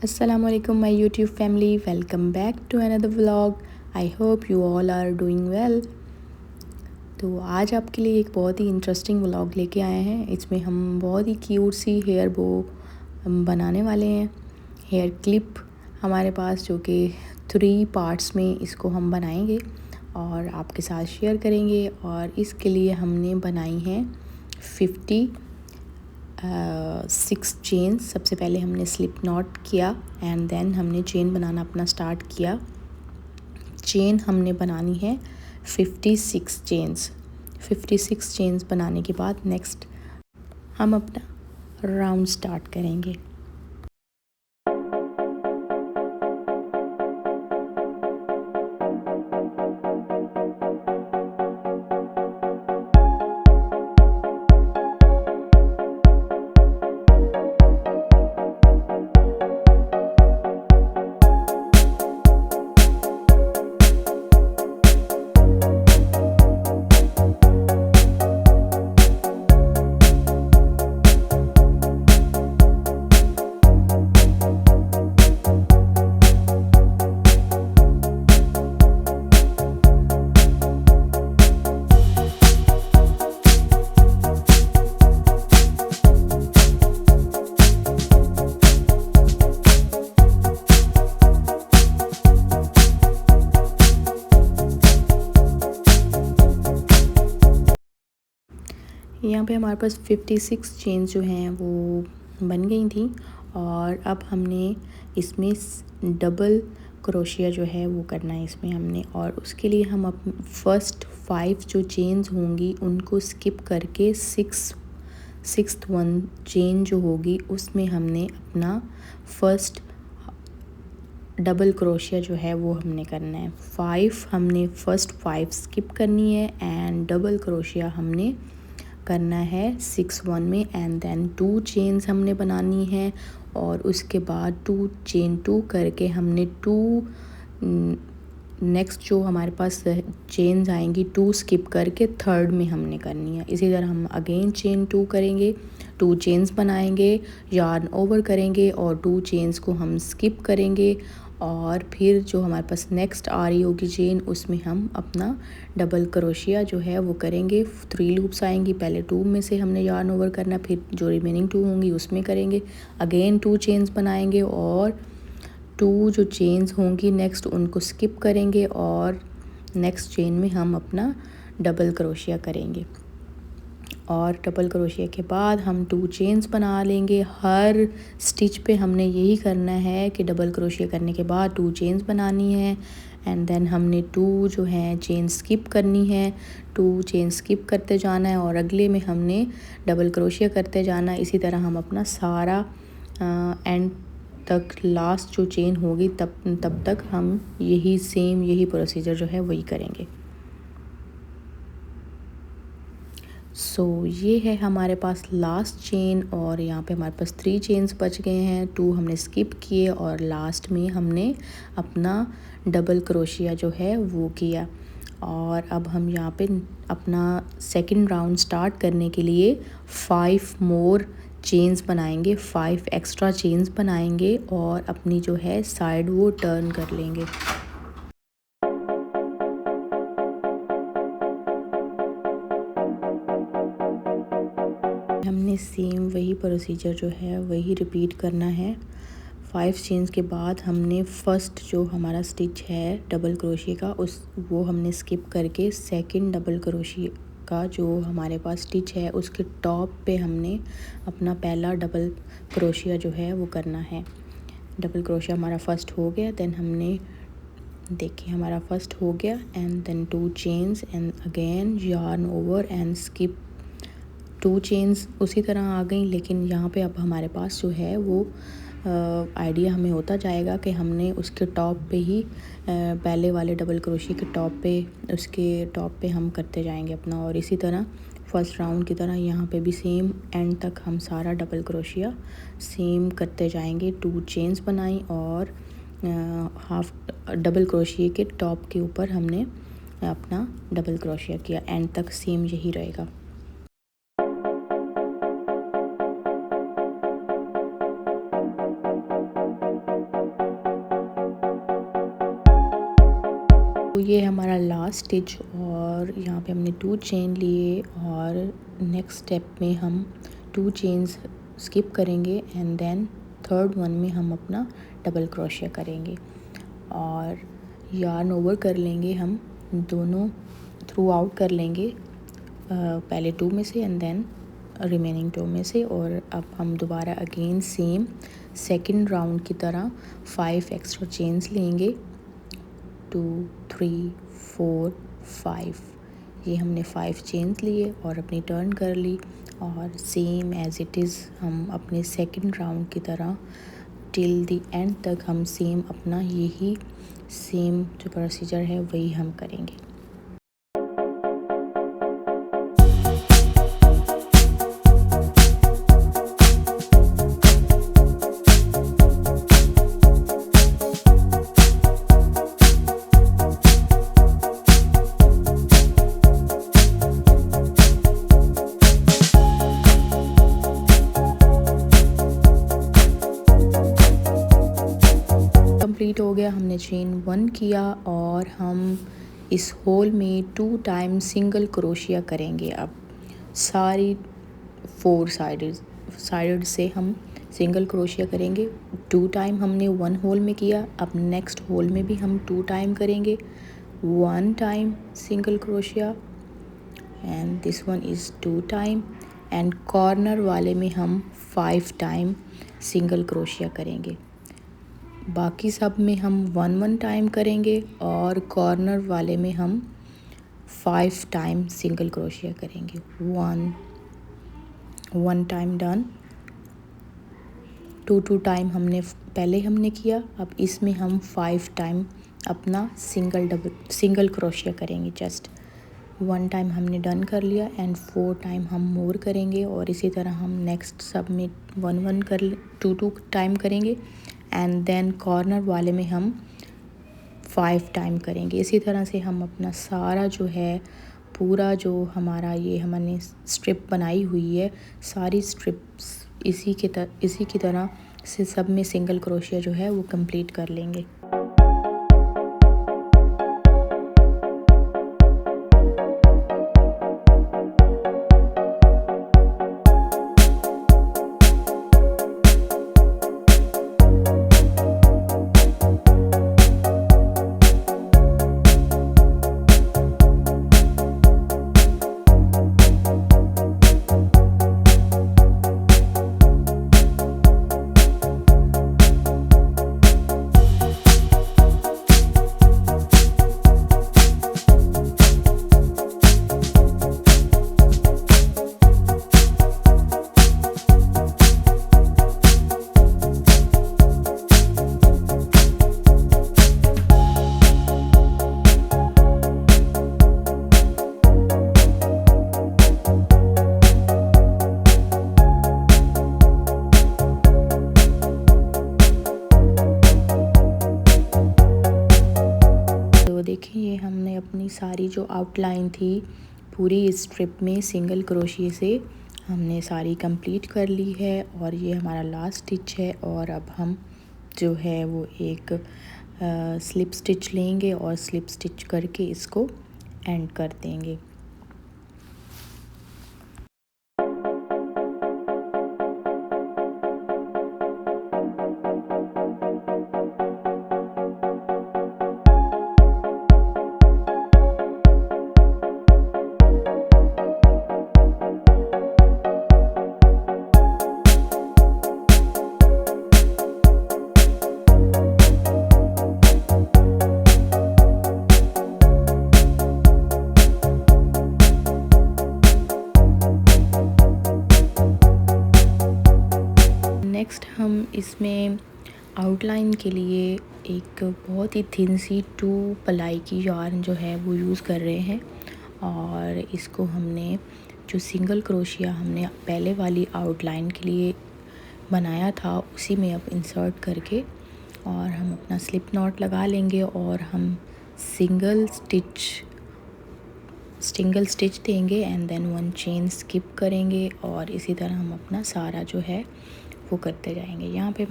Assalamualaikum my YouTube family, welcome back to another vlog. I hope you all are doing well. तो आज आपके लिए एक बहुत ही इंटरेस्टिंग व्लॉग लेके आए हैं। इसमें हम बहुत ही क्यूट सी हेयर बो बनाने वाले हैं। हेयर क्लिप हमारे पास जो कि 3 पार्ट्स में इसको हम बनाएंगे और आपके साथ शेयर करेंगे। और इसके लिए हमने बनाई हैं 6 चेन्स। सबसे पहले हमने स्लिप नॉट किया एंड देन हमने चेन बनाना अपना स्टार्ट किया। चेन हमने बनानी है 56 चेन्स। 56 चेन्स बनाने के बाद नेक्स्ट हम अपना राउंड स्टार्ट करेंगे। यहाँ पे हमारे पास 56 चेन्स जो हैं वो बन गई थी और अब हमने इसमें डबल क्रोशिया जो है वो करना है इसमें हमने। और उसके लिए हम फर्स्ट 5 जो चेन्स होंगी उनको स्किप करके सिक्स्थ वन चेन जो होगी उसमें हमने अपना फर्स्ट डबल क्रोशिया जो है वो हमने करना है। 5 हमने फर्स्ट 5 स्किप करनी है एंड डबल क्रोशिया हमने करना है 6 1 में एंड देन 2 चेन्स हमने बनानी है। और उसके बाद 2 चेन 2 करके हमने 2 नेक्स्ट जो हमारे पास चेन्स आएंगी 2 स्किप करके थर्ड में हमने करनी है। इसी तरह हम अगेन चेन 2 करेंगे, 2 चेन्स बनाएंगे, यार्न ओवर करेंगे और 2 चेन्स को हम स्किप करेंगे। और फिर जो हमारे पास नेक्स्ट आ रही होगी चेन उसमें हम अपना डबल क्रोशिया जो है वो करेंगे। 3 लूप्स आएंगी, पहले 2 में से हमने यार्न ओवर करना, फिर जो रिमेनिंग 2 होंगी उसमें करेंगे। अगेन 2 चेन्स बनाएंगे और 2 जो चेन्स होंगी नेक्स्ट उनको स्किप करेंगे और नेक्स्ट चेन में हम अपना डबल क्रोशिया करेंगे। और डबल क्रोशिया के बाद हम 2 चेन्स बना लेंगे। हर स्टिच पे हमने यही करना है कि डबल क्रोशिया करने के बाद 2 चेन्स बनानी है एंड देन हमने 2 जो है चेन स्किप करनी है, 2 चेन स्किप करते जाना है और अगले में हमने डबल क्रोशिया करते जाना है। इसी तरह हम अपना सारा एंड तक लास्ट जो चेन होगी तब तक हम यही प्रोसीजर जो है वही करेंगे। सो ये है हमारे पास लास्ट चेन और यहाँ पे हमारे पास 3 चेन्स बच गए हैं। 2 हमने स्किप किए और लास्ट में हमने अपना डबल क्रोशिया जो है वो किया। और अब हम यहाँ पे अपना सेकंड राउंड स्टार्ट करने के लिए 5 मोर चेन्स बनाएंगे, 5 एक्स्ट्रा चेन्स बनाएंगे और अपनी जो है साइड वो टर्न कर लेंगे। हमने सेम वही प्रोसीजर जो है वही रिपीट करना है। 5 चेन्स के बाद हमने फर्स्ट जो हमारा स्टिच है डबल क्रोशिया का वो हमने स्किप करके सेकंड डबल क्रोशिया का जो हमारे पास स्टिच है उसके टॉप पे हमने अपना पहला डबल क्रोशिया जो है वो करना है। डबल क्रोशिया हमारा फर्स्ट हो गया, देन हमने देखिए हमारा फर्स्ट हो गया and then 2 chains and again yarn over and skip 2 chains उसी तरह आ गई। लेकिन यहाँ पे अब हमारे पास जो है वो आइडिया हमें होता जाएगा कि हमने उसके टॉप पे ही पहले वाले डबल क्रोशिया के उसके टॉप पे हम करते जाएंगे अपना। और इसी तरह फर्स्ट राउंड की तरह यहाँ पे भी सेम एंड तक हम सारा डबल क्रोशिया सेम करते जाएंगे। 2 चेन्स बनाई और हाफ डबल क्रोशिया के टॉप के ऊपर हमने अपना डबल क्रोशिया किया। एंड तक सेम यही रहेगा। लास्ट स्टिच और यहाँ पे हमने 2 चेन लिए और नेक्स्ट स्टेप में हम 2 चेन्स स्किप करेंगे एंड देन थर्ड वन में हम अपना डबल क्रोशिया करेंगे और यार्न ओवर कर लेंगे, हम दोनों थ्रू आउट कर लेंगे, पहले 2 में से एंड देन रिमेनिंग 2 में से। और अब हम दोबारा अगेन सेम सेकंड राउंड की तरह 5 एक्स्ट्रा चेन्स लेंगे, 2 3 4 5, ये हमने 5 चेन्स लिए और अपनी टर्न कर ली और सेम एज़ इट इज़ हम अपने सेकंड राउंड की तरह टिल द एंड तक हम सेम अपना यही सेम जो प्रोसीजर है वही हम करेंगे। कंप्लीट हो गया, हमने चेन 1 किया और हम इस होल में 2 टाइम सिंगल क्रोशिया करेंगे। अब सारी 4 साइड से हम सिंगल क्रोशिया करेंगे। 2 टाइम हमने 1 होल में किया, अब नेक्स्ट होल में भी हम 2 टाइम करेंगे, 1 time single crochet and this one is 2 time and corner वाले में हम 5 टाइम सिंगल क्रोशिया करेंगे। बाकी सब में हम 1 टाइम करेंगे और कॉर्नर वाले में हम 5 टाइम सिंगल क्रोशिया करेंगे। 1 टाइम डन, 2 टाइम पहले हमने किया, अब इसमें हम 5 टाइम अपना सिंगल क्रोशिया करेंगे। जस्ट 1 टाइम हमने डन कर लिया एंड 4 टाइम हम मोर करेंगे और इसी तरह हम नेक्स्ट सब में 1 कर 2 टाइम करेंगे एंड देन कॉर्नर वाले में हम 5 टाइम करेंगे। इसी तरह से हम अपना सारा जो है पूरा जो हमारा ये हमने स्ट्रिप बनाई हुई है, सारी स्ट्रिप्स इसी की तरह से सब में सिंगल क्रोशिया जो है वो कंप्लीट कर लेंगे। देखिए ये हमने अपनी सारी जो आउटलाइन थी पूरी इस स्ट्रिप में सिंगल क्रोशिया से हमने सारी कंप्लीट कर ली है और ये हमारा लास्ट स्टिच है। और अब हम जो है वो एक स्लिप स्टिच लेंगे और स्लिप स्टिच करके इसको एंड कर देंगे। नेक्स्ट हम इसमें आउटलाइन के लिए एक बहुत ही थिन सी 2 प्लाई की यार्न जो है वो यूज़ कर रहे हैं और इसको हमने जो सिंगल क्रोशिया हमने पहले वाली आउटलाइन के लिए बनाया था उसी में अब इंसर्ट करके और हम अपना स्लिप नॉट लगा लेंगे और हम सिंगल स्टिच देंगे एंड देन 1 चेन स्किप करेंगे और इसी तरह हम अपना सारा जो है वो करते जाएंगे। यहाँ पे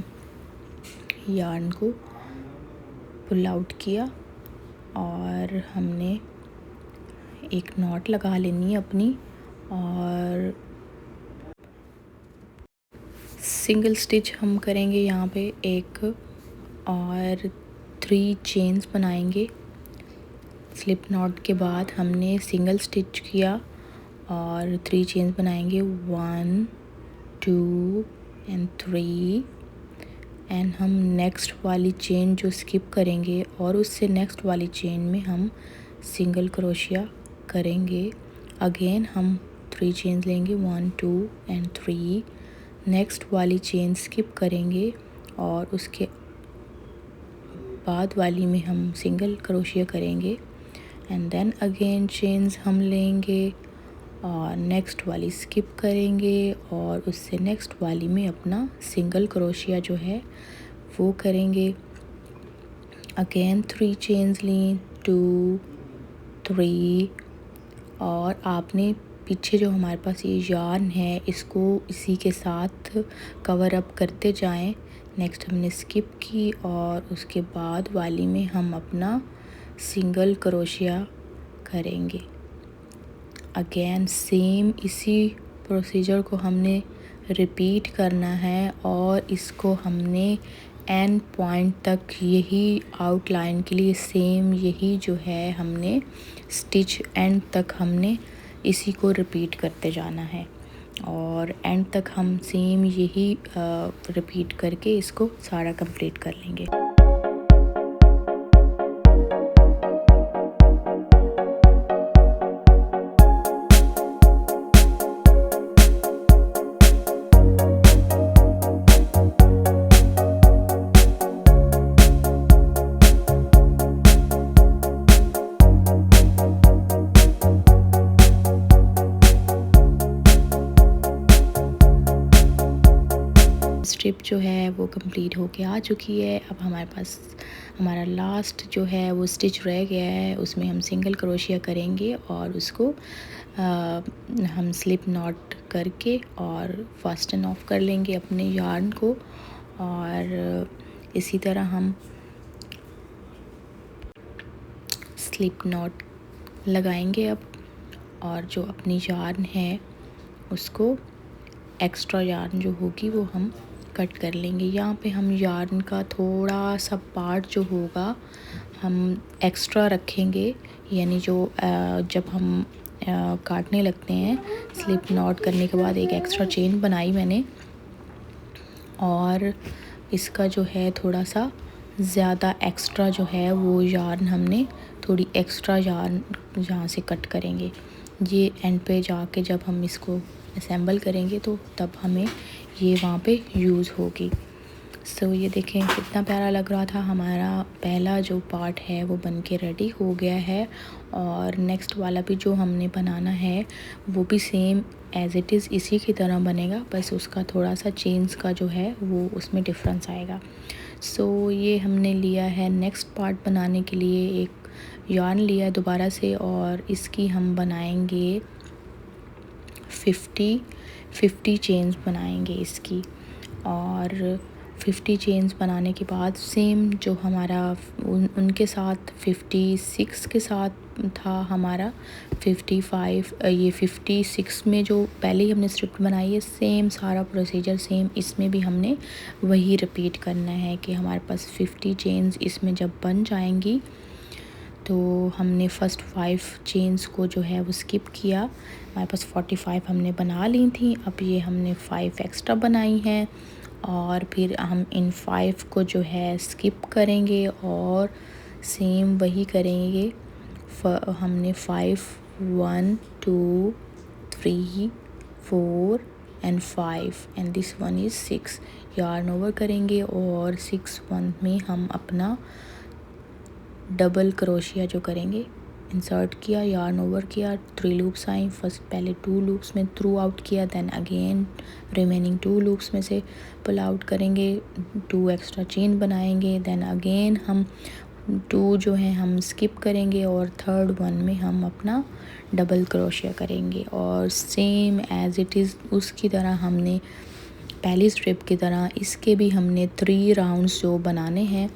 यार्न को पुल आउट किया और हमने एक नॉट लगा लेनी है अपनी और सिंगल स्टिच हम करेंगे यहाँ पे एक और 3 चेन्स बनाएंगे। स्लिप नॉट के बाद हमने सिंगल स्टिच किया और 3 चेन्स बनाएंगे 1 2 एंड 3 एंड हम नेक्स्ट वाली चेन जो स्किप करेंगे और उससे नेक्स्ट वाली चेन में हम सिंगल क्रोशिया करेंगे। अगेन हम 3 चेन्स लेंगे 1 2 एंड 3, नेक्स्ट वाली चेन स्किप करेंगे और उसके बाद वाली में हम सिंगल क्रोशिया करेंगे एंड देन अगेन चेन्स हम लेंगे और नेक्स्ट वाली स्किप करेंगे और उससे नेक्स्ट वाली में अपना सिंगल क्रोशिया जो है वो करेंगे। अगेन 3 चेन्स ली 2 3 और आपने पीछे जो हमारे पास ये यार्न है इसको इसी के साथ कवर अप करते जाएं। नेक्स्ट हमने स्किप की और उसके बाद वाली में हम अपना सिंगल क्रोशिया करेंगे। अगेन सेम इसी प्रोसीजर को हमने रिपीट करना है और इसको हमने एंड पॉइंट तक यही आउटलाइन के लिए सेम यही जो है हमने स्टिच एंड तक हमने इसी को रिपीट करते जाना है और एंड तक हम सेम यही रिपीट करके इसको सारा कंप्लीट कर लेंगे। स्ट्रिप जो है वो कंप्लीट होके आ चुकी है। अब हमारे पास हमारा लास्ट जो है वो स्टिच रह गया है, उसमें हम सिंगल क्रोशिया करेंगे और उसको हम स्लिप नॉट करके और फास्टन ऑफ कर लेंगे अपने यार्न को और इसी तरह हम स्लिप नॉट लगाएंगे अब और जो अपनी यार्न है उसको एक्स्ट्रा यार्न जो होगी वो हम कट कर लेंगे। यहाँ पे हम यार्न का थोड़ा सा पार्ट जो होगा हम एक्स्ट्रा रखेंगे, यानी जो जब हम काटने लगते हैं स्लिप नॉट करने के बाद एक एक्स्ट्रा चेन बनाई मैंने और इसका जो है थोड़ा सा ज़्यादा एक्स्ट्रा जो है वो यार्न हमने थोड़ी एक्स्ट्रा यार्न यहाँ से कट करेंगे। ये एंड पे जाके जब हम इसको असेंबल करेंगे तो तब हमें ये वहाँ पे यूज़ होगी। सो ये देखें कितना प्यारा लग रहा था। हमारा पहला जो पार्ट है वो बन के रेडी हो गया है और नेक्स्ट वाला भी जो हमने बनाना है वो भी सेम एज़ इट इज़ इसी की तरह बनेगा, बस उसका थोड़ा सा चेन्स का जो है वो उसमें डिफरेंस आएगा। सो ये हमने लिया है नेक्स्ट पार्ट बनाने के लिए एक यार्न लिया दोबारा से और इसकी हम बनाएंगे 50 चेन्स बनाएंगे इसकी और 50 चेन्स बनाने के बाद सेम जो हमारा उनके साथ 56 के साथ था हमारा 55 ये 56 में जो पहले ही हमने स्ट्रिप बनाई है सेम सारा प्रोसीजर सेम इसमें भी हमने वही रिपीट करना है कि हमारे पास 50 चेन्स इसमें जब बन जाएंगी तो हमने फ़र्स्ट 5 चेन्स को जो है वो स्किप किया। हमारे पास 45 हमने बना ली थी, अब ये हमने 5 एक्स्ट्रा बनाई हैं और फिर हम इन 5 को जो है स्किप करेंगे और सेम वही करेंगे। हमने 5 1 2 3 4 and 5 and this one is 6 yarn over करेंगे और 6 1 में हम अपना डबल क्रोशिया जो करेंगे इंसर्ट किया, यार्न ओवर किया, 3 लूप्स आई। फर्स्ट पहले 2 लूप्स में थ्रू आउट किया, देन अगेन रिमेनिंग 2 लूप्स में से पुल आउट करेंगे, 2 एक्स्ट्रा चेन बनाएंगे, देन अगेन हम 2 जो हैं हम स्किप करेंगे और थर्ड वन में हम अपना डबल क्रोशिया करेंगे और सेम एज़ इट इज़ उसकी तरह हमने पहली स्ट्रिप की तरह इसके भी हमने 3 राउंड्स जो बनाने हैं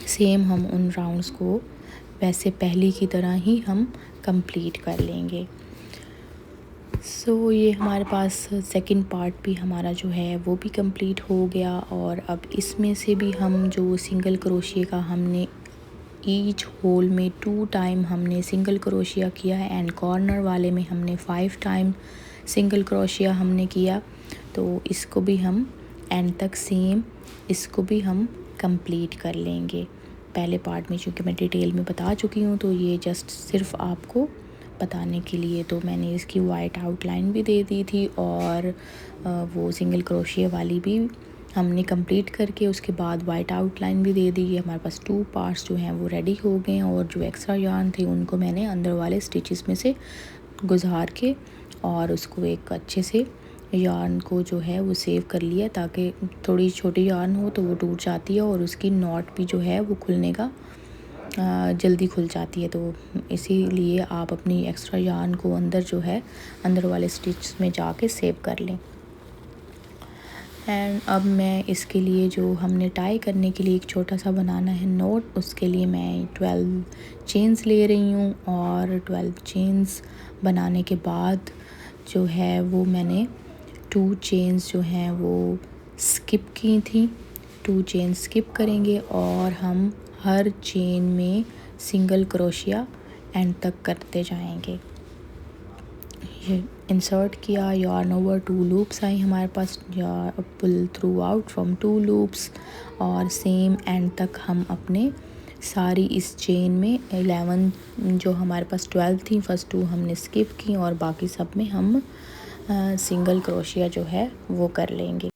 सेम हम उन राउंड्स को वैसे पहली की तरह ही हम कंप्लीट कर लेंगे। ये हमारे पास सेकंड पार्ट भी हमारा जो है वो भी कंप्लीट हो गया। और अब इसमें से भी हम जो सिंगल क्रोशिया का हमने ईच होल में 2 टाइम हमने सिंगल क्रोशिया किया है एंड कॉर्नर वाले में हमने 5 टाइम सिंगल क्रोशिया हमने किया। तो इसको भी हम एंड तक सेम इसको भी हम कंप्लीट कर लेंगे। पहले पार्ट में चूँकि मैं डिटेल में बता चुकी हूँ, तो ये जस्ट सिर्फ आपको बताने के लिए। तो मैंने इसकी वाइट आउटलाइन भी दे दी थी और वो सिंगल क्रोशिया वाली भी हमने कंप्लीट करके उसके बाद वाइट आउटलाइन भी दे दी है। हमारे पास 2 पार्ट्स जो हैं वो रेडी हो गए हैं और जो एक्स्ट्रा यार्न थे उनको मैंने अंदर वाले स्टिचेस में से गुजार के और उसको एक अच्छे से यार्न को जो है वो सेव कर लिया, ताकि थोड़ी छोटी यार्न हो तो वो टूट जाती है और उसकी नॉट भी जो है वो खुलने का जल्दी खुल जाती है। तो इसीलिए आप अपनी एक्स्ट्रा यार्न को अंदर जो है अंदर वाले स्टिच में जाके सेव कर लें। एंड अब मैं इसके लिए जो हमने टाई करने के लिए एक छोटा सा बनाना है नोट, उसके लिए मैं 12 चेन्स ले रही हूँ। और 12 चेन्स बनाने के बाद जो है वो मैंने 2 चेन्स जो हैं वो स्किप की थी। 2 चेन स्किप करेंगे और हम हर चेन में सिंगल क्रोशिया एंड तक करते जाएंगे। ये इंसर्ट किया, यार्न ओवर 2 लूप्स आई हमारे पास, pull through out from 2 loops और सेम एंड तक हम अपने सारी इस चेन में 11 जो हमारे पास 12 थी, फर्स्ट 2 हमने स्किप की और बाकी सब में हम सिंगल क्रोशिया जो है वो कर लेंगे।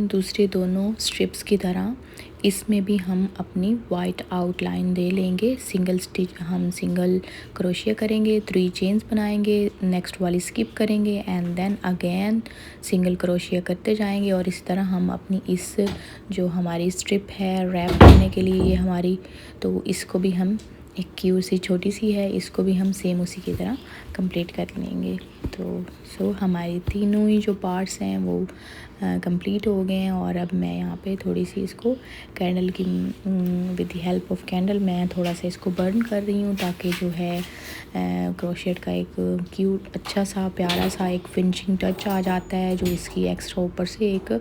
दूसरे दोनों स्ट्रिप्स की तरह इसमें भी हम अपनी वाइट आउटलाइन दे लेंगे। सिंगल स्टिच हम सिंगल क्रोशिया करेंगे, 3 चेन्स बनाएंगे, नेक्स्ट वाली स्किप करेंगे and then again single crochet करते जाएंगे। और इस तरह हम अपनी इस जो हमारी स्ट्रिप है रैप करने के लिए ये हमारी, तो इसको भी हम एक क्यू सी छोटी सी है, इसको भी हम सेम उसी की तरह कंप्लीट कर लेंगे। तो हमारी तीनों ही जो पार्ट्स हैं वो कंप्लीट हो गए हैं। और अब मैं यहाँ पे थोड़ी सी इसको कैंडल की with the help of candle मैं थोड़ा सा इसको बर्न कर रही हूँ, ताकि जो है क्रोशेट का एक क्यूट अच्छा सा प्यारा सा एक फिनिशिंग टच आ जाता है, जो इसकी एक्स्ट्रा ऊपर से एक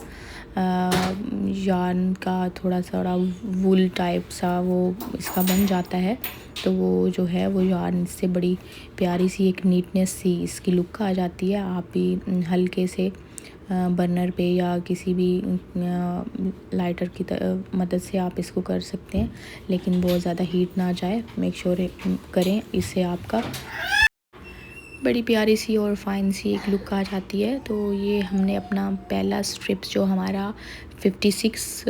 यार्न का थोड़ा वूल टाइप सा वो इसका बन जाता है। तो वो जो है वो यार्न से बड़ी प्यारी सी एक नीटनेस सी इसकी लुक आ जाती है। आप भी हल्के से बर्नर पे या किसी भी लाइटर की मदद से आप इसको कर सकते हैं, लेकिन बहुत ज़्यादा हीट ना जाए, मेक श्योर करें, इससे आपका बड़ी प्यारी सी और फाइन सी एक लुक आ जाती है। तो ये हमने अपना पहला स्ट्रिप्स जो हमारा 56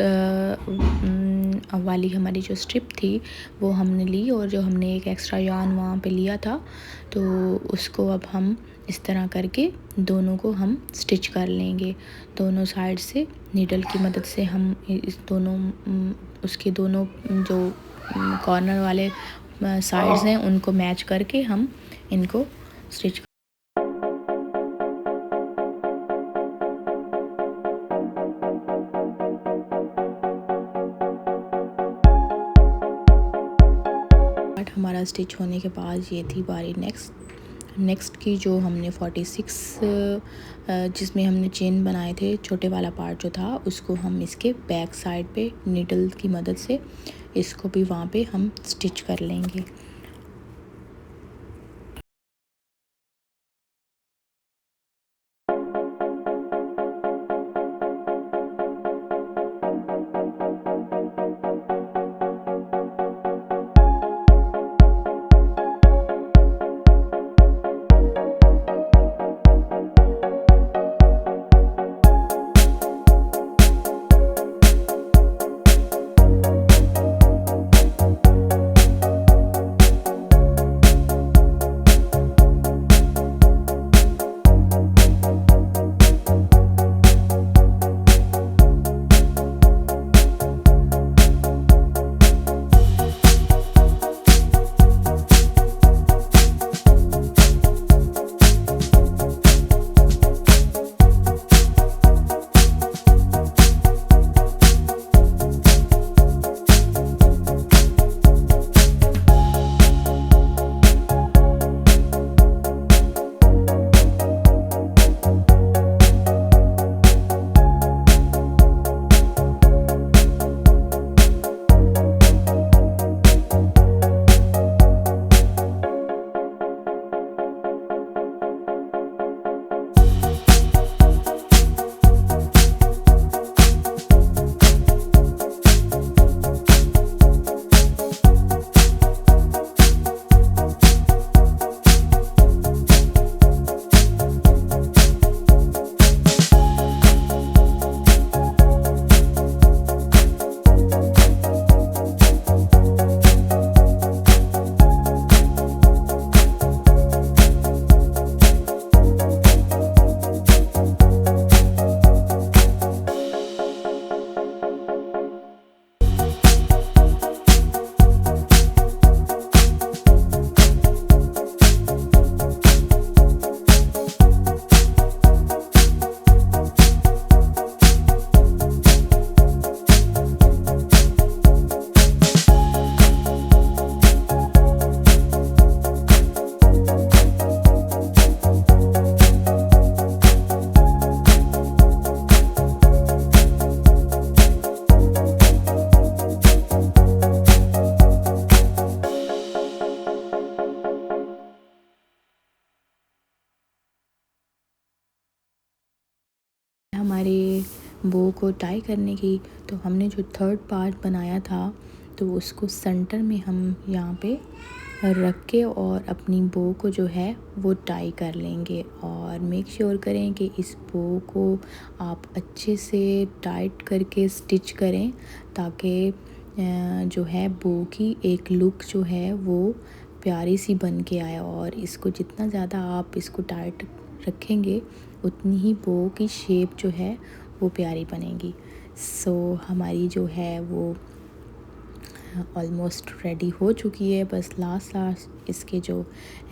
वाली हमारी जो स्ट्रिप थी वो हमने ली, और जो हमने एक एक्स्ट्रा यार्न वहाँ पे लिया था तो उसको अब हम इस तरह करके दोनों को हम स्टिच कर लेंगे। दोनों साइड से नीडल की मदद से हम इस दोनों उसके दोनों जो कॉर्नर वाले साइड्स हैं उनको मैच करके हम इनको स्टिच हमारा स्टिच होने के बाद ये थी बारी नेक्स्ट की, जो हमने 46 जिसमें हमने चेन बनाए थे, छोटे वाला पार्ट जो था उसको हम इसके बैक साइड पे नीडल की मदद से इसको भी वहाँ पे हम स्टिच कर लेंगे। बो को टाई करने की। तो हमने जो थर्ड पार्ट बनाया था तो उसको सेंटर में हम यहाँ पे रख के और अपनी बो को जो है वो टाई कर लेंगे। और मेक श्योर करें कि इस बो को आप अच्छे से टाइट करके स्टिच करें, ताकि जो है बो की एक लुक जो है वो प्यारी सी बन के आए। और इसको जितना ज़्यादा आप इसको टाइट रखेंगे उतनी ही बो की शेप जो है वो प्यारी बनेगी। सो हमारी जो है वो ऑलमोस्ट रेडी हो चुकी है, बस लास्ट इसके जो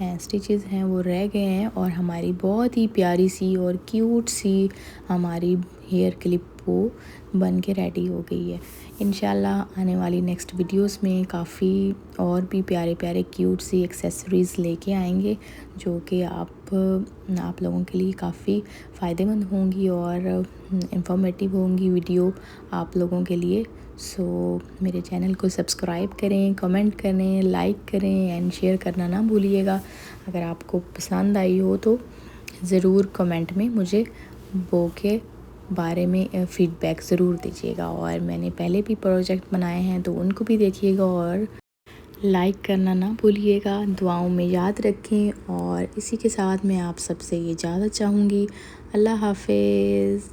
स्टिचेस हैं वो रह गए हैं और हमारी बहुत ही प्यारी सी और क्यूट सी हमारी हेयर क्लिप वो बन के रेडी हो गई है। इंशाल्लाह आने वाली नेक्स्ट वीडियोस में काफ़ी और भी प्यारे प्यारे क्यूट सी एक्सेसरीज़ लेके आएंगे, जो कि आप लोगों के लिए काफ़ी फ़ायदेमंद होंगी और इंफॉर्मेटिव होंगी वीडियो आप लोगों के लिए। सो मेरे चैनल को सब्सक्राइब करें, कमेंट करें, लाइक करें एंड शेयर करना ना भूलिएगा। अगर आपको पसंद आई हो तो ज़रूर कमेंट में मुझे बो के बारे में फ़ीडबैक ज़रूर दीजिएगा। और मैंने पहले भी प्रोजेक्ट बनाए हैं तो उनको भी देखिएगा और लाइक करना ना भूलिएगा। दुआओं में याद रखें और इसी के साथ मैं आप सबसे इजाज़त चाहूँगी। अल्लाह हाफ़िज़।